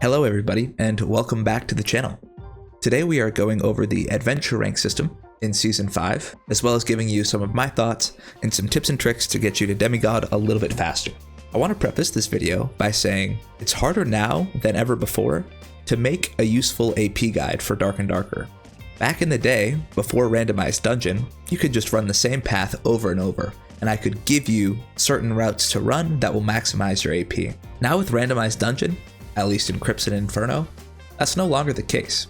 Hello everybody, and welcome back to the channel. Today we are going over the adventure rank system in Season 5, as well as giving you some of my thoughts and some tips and tricks to get you to Demigod a little bit faster. I want to preface this video by saying it's harder now than ever before to make a useful AP guide for Dark and Darker. Back in the day, before Randomized Dungeon, you could just run the same path over and over, and I could give you certain routes to run that will maximize your AP. Now with Randomized Dungeon, at least in Crypts and Inferno, that's no longer the case.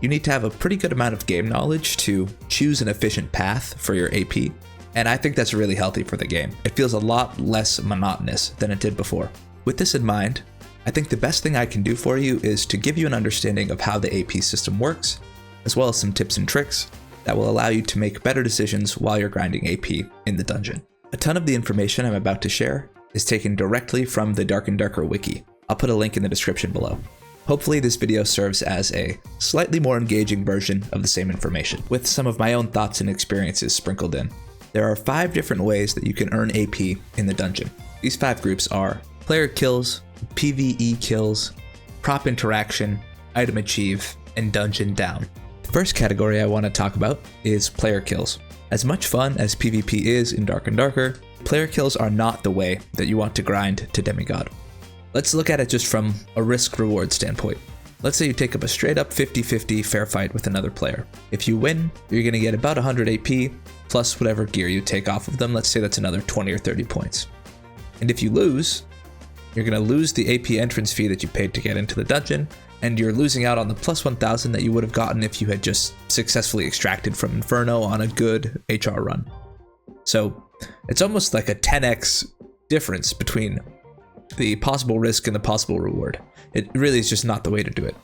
You need to have a pretty good amount of game knowledge to choose an efficient path for your AP, and I think that's really healthy for the game. It feels a lot less monotonous than it did before. With this in mind, I think the best thing I can do for you is to give you an understanding of how the AP system works, as well as some tips and tricks that will allow you to make better decisions while you're grinding AP in the dungeon. A ton of the information I'm about to share is taken directly from the Dark and Darker wiki. I'll put a link in the description below. Hopefully this video serves as a slightly more engaging version of the same information, with some of my own thoughts and experiences sprinkled in. There are 5 different ways that you can earn AP in the dungeon. These 5 groups are player kills, PvE kills, prop interaction, item achieve, and dungeon down. The first category I want to talk about is player kills. As much fun as PvP is in Dark and Darker, player kills are not the way that you want to grind to Demigod. Let's look at it just from a risk-reward standpoint. Let's say you take up a straight-up 50-50 fair fight with another player. If you win, you're going to get about 100 AP, plus whatever gear you take off of them. Let's say that's another 20 or 30 points. And if you lose, you're going to lose the AP entrance fee that you paid to get into the dungeon, and you're losing out on the plus 1,000 that you would have gotten if you had just successfully extracted from Inferno on a good HR run. So it's almost like a 10x difference between the possible risk and the possible reward. It really is just not the way to do it.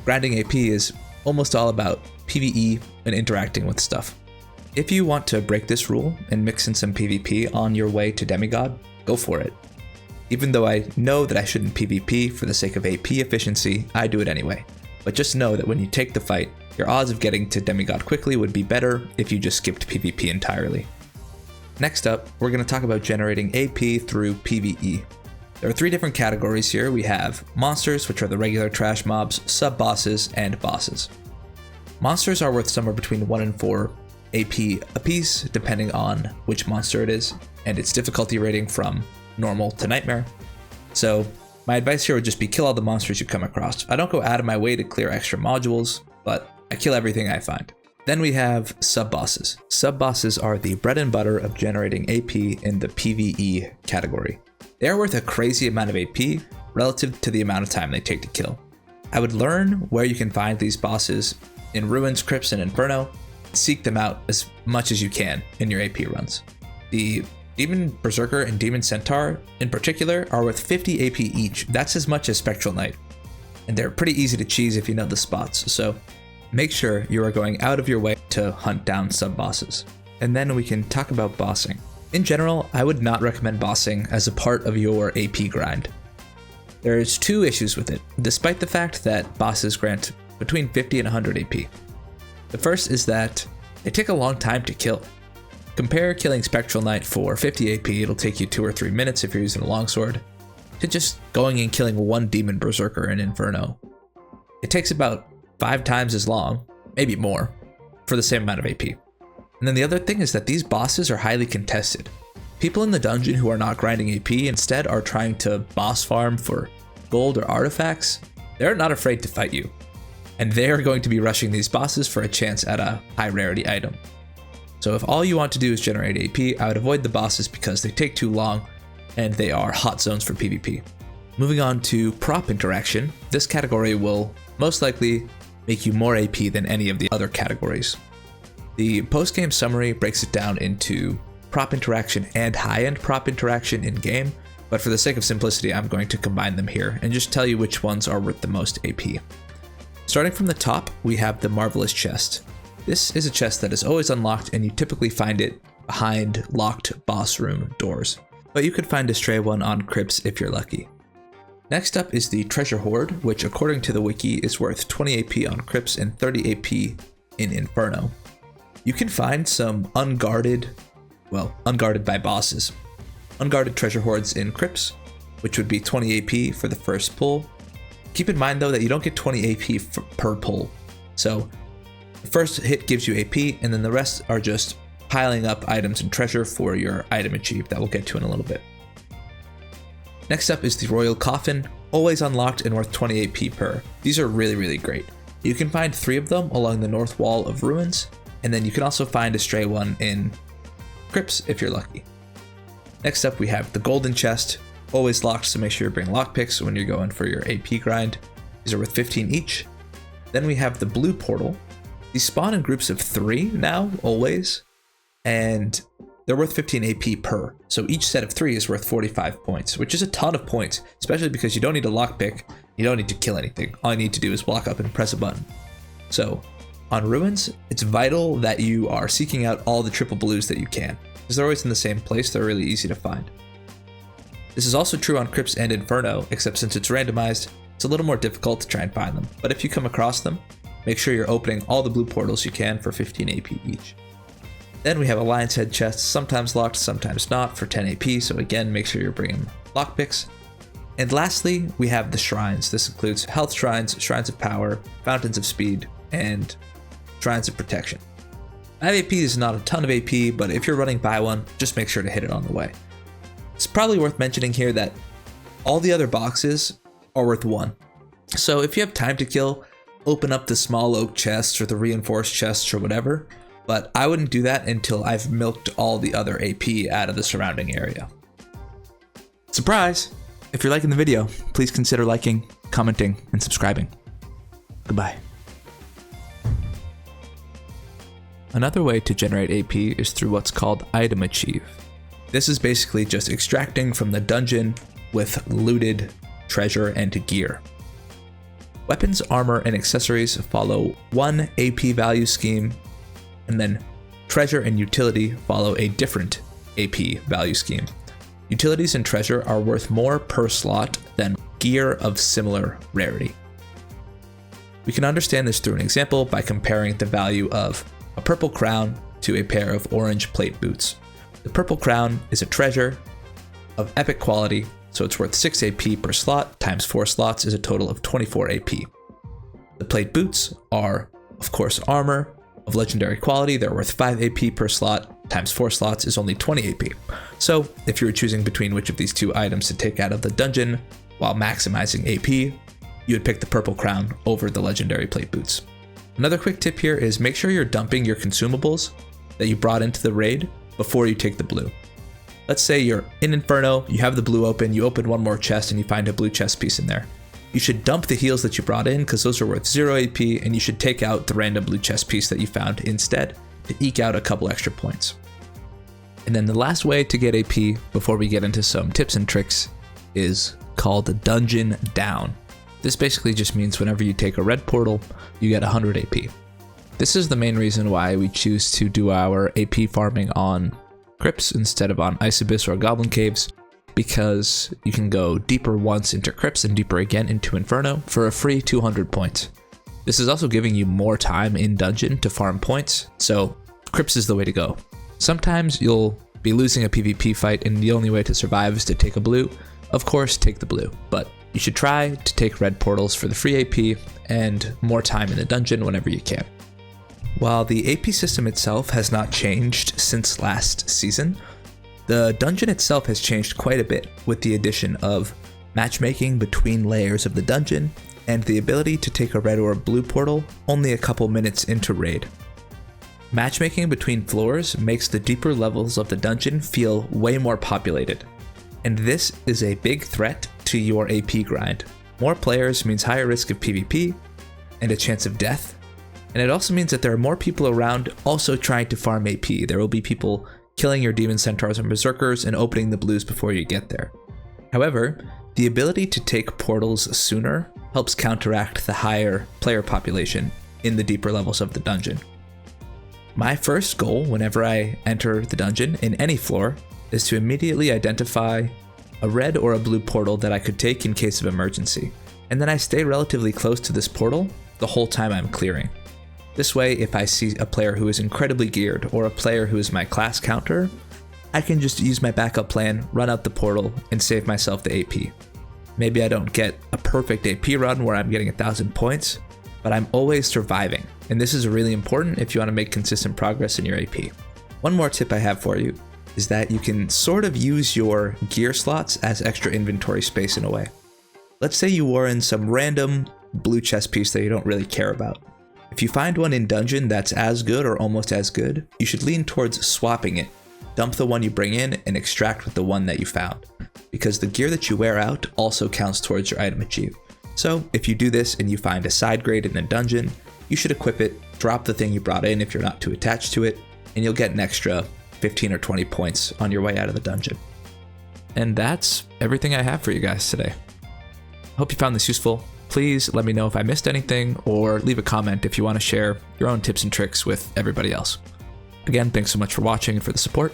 Grinding AP is almost all about PvE and interacting with stuff. If you want to break this rule and mix in some PvP on your way to Demigod, go for it. Even though I know that I shouldn't PvP for the sake of AP efficiency, I do it anyway. But just know that when you take the fight, your odds of getting to Demigod quickly would be better if you just skipped PvP entirely. Next up, we're going to talk about generating AP through PvE. There are 3 different categories here. We have monsters, which are the regular trash mobs, sub-bosses, and bosses. Monsters are worth somewhere between 1 and 4 AP apiece, depending on which monster it is, and its difficulty rating from normal to nightmare. So my advice here would just be kill all the monsters you come across. I don't go out of my way to clear extra modules, but I kill everything I find. Then we have sub-bosses. Sub-bosses are the bread and butter of generating AP in the PvE category. They are worth a crazy amount of AP relative to the amount of time they take to kill. I would learn where you can find these bosses in Ruins, Crypts, and Inferno. Seek them out as much as you can in your AP runs. The Demon Berserker and Demon Centaur in particular are worth 50 AP each. That's as much as Spectral Knight. And they're pretty easy to cheese if you know the spots, so make sure you are going out of your way to hunt down sub-bosses. And then we can talk about bossing. In general, I would not recommend bossing as a part of your AP grind. There's 2 issues with it, despite the fact that bosses grant between 50 and 100 AP. The first is that they take a long time to kill. Compare killing Spectral Knight for 50 AP, it'll take you 2 or 3 minutes if you're using a longsword, to just going and killing 1 Demon Berserker in Inferno. It takes about 5 times as long, maybe more, for the same amount of AP. And then the other thing is that these bosses are highly contested. People in the dungeon who are not grinding AP instead are trying to boss farm for gold or artifacts. They're not afraid to fight you. And they are going to be rushing these bosses for a chance at a high rarity item. So if all you want to do is generate AP, I would avoid the bosses because they take too long and they are hot zones for PvP. Moving on to prop interaction, this category will most likely make you more AP than any of the other categories. The post-game summary breaks it down into prop interaction and high-end prop interaction in-game, but for the sake of simplicity, I'm going to combine them here and just tell you which ones are worth the most AP. Starting from the top, we have the Marvelous Chest. This is a chest that is always unlocked, and you typically find it behind locked boss room doors, but you could find a stray one on crypts if you're lucky. Next up is the Treasure Hoard, which according to the wiki is worth 20 AP on crypts and 30 AP in Inferno. You can find some unguarded by bosses. Unguarded treasure hoards in crypts, which would be 20 AP for the first pull, Keep in mind though that you don't get 20 AP per pull. So the first hit gives you AP, and then the rest are just piling up items and treasure for your item achieve that we'll get to in a little bit. Next up is the Royal Coffin, always unlocked and worth 20 AP per. These are really, really great. You can find 3 of them along the north wall of ruins, and then you can also find a stray one in crypts if you're lucky. Next up we have the Golden Chest, always locked, so make sure you bring lockpicks when you're going for your AP grind. These are worth 15 each. Then we have the Blue Portal. These spawn in groups of 3 now, always, and they're worth 15 AP per. So each set of 3 is worth 45 points, which is a ton of points, especially because you don't need a lockpick, you don't need to kill anything. All you need to do is walk up and press a button. So on ruins, it's vital that you are seeking out all the triple blues that you can, because they're always in the same place, they're really easy to find. This is also true on crypts and Inferno, except since it's randomized, it's a little more difficult to try and find them. But if you come across them, make sure you're opening all the blue portals you can for 15 AP each. Then we have a Lion's Head chest, sometimes locked, sometimes not, for 10 AP, so again, make sure you're bringing lockpicks. And lastly, we have the shrines. This includes health shrines, shrines of power, fountains of speed, and shrines of protection. 5 AP is not a ton of AP, but if you're running by one, just make sure to hit it on the way. It's probably worth mentioning here that all the other boxes are worth 1. So if you have time to kill, open up the small oak chests or the reinforced chests or whatever, but I wouldn't do that until I've milked all the other AP out of the surrounding area. Surprise! If you're liking the video, please consider liking, commenting, and subscribing. Goodbye. Another way to generate AP is through what's called item achieve. This is basically just extracting from the dungeon with looted treasure and gear. Weapons, armor, and accessories follow one AP value scheme, and then treasure and utility follow a different AP value scheme. Utilities and treasure are worth more per slot than gear of similar rarity. We can understand this through an example by comparing the value of a purple crown to a pair of orange plate boots. The purple crown is a treasure of epic quality, so it's worth 6 AP per slot, times 4 slots is a total of 24 AP. The plate boots are, of course, armor of legendary quality. They're worth 5 AP per slot, times 4 slots is only 20 AP. So if you were choosing between which of these 2 items to take out of the dungeon while maximizing AP, you would pick the purple crown over the legendary plate boots. Another quick tip here is make sure you're dumping your consumables that you brought into the raid before you take the blue. Let's say you're in Inferno, you have the blue open, you open one more chest and you find a blue chest piece in there. You should dump the heals that you brought in because those are worth 0 AP, and you should take out the random blue chest piece that you found instead to eke out a couple extra points. And then the last way to get AP before we get into some tips and tricks is called Dungeon Down. This basically just means whenever you take a red portal, you get 100 AP. This is the main reason why we choose to do our AP farming on crypts instead of on Ice Abyss or Goblin Caves, because you can go deeper once into crypts and deeper again into Inferno for a free 200 points. This is also giving you more time in dungeon to farm points, so crypts is the way to go. Sometimes you'll be losing a PvP fight and the only way to survive is to take a blue. Of course, take the blue, but you should try to take red portals for the free AP and more time in the dungeon whenever you can. While the AP system itself has not changed since last season, the dungeon itself has changed quite a bit with the addition of matchmaking between layers of the dungeon and the ability to take a red or a blue portal only a couple minutes into raid. Matchmaking between floors makes the deeper levels of the dungeon feel way more populated, and this is a big threat to your AP grind. More players means higher risk of PvP and a chance of death, and it also means that there are more people around also trying to farm AP. There will be people killing your demon centaurs and berserkers and opening the blues before you get there. However, the ability to take portals sooner helps counteract the higher player population in the deeper levels of the dungeon. My first goal whenever I enter the dungeon in any floor is to immediately identify a red or a blue portal that I could take in case of emergency, and then I stay relatively close to this portal the whole time I'm clearing. This way, if I see a player who is incredibly geared or a player who is my class counter, I can just use my backup plan, run out the portal, and save myself the AP. Maybe I don't get a perfect AP run where I'm getting 1,000 points, but I'm always surviving. And this is really important if you want to make consistent progress in your AP. One more tip I have for you is that you can sort of use your gear slots as extra inventory space in a way. Let's say you wore in some random blue chest piece that you don't really care about. If you find one in dungeon that's as good or almost as good, you should lean towards swapping it. Dump the one you bring in and extract with the one that you found, because the gear that you wear out also counts towards your item achieved. So if you do this and you find a side grade in a dungeon, you should equip it, drop the thing you brought in if you're not too attached to it, and you'll get an extra 15 or 20 points on your way out of the dungeon. And that's everything I have for you guys today. Hope you found this useful. Please let me know if I missed anything, or leave a comment if you want to share your own tips and tricks with everybody else. Again, thanks so much for watching and for the support,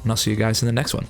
and I'll see you guys in the next one.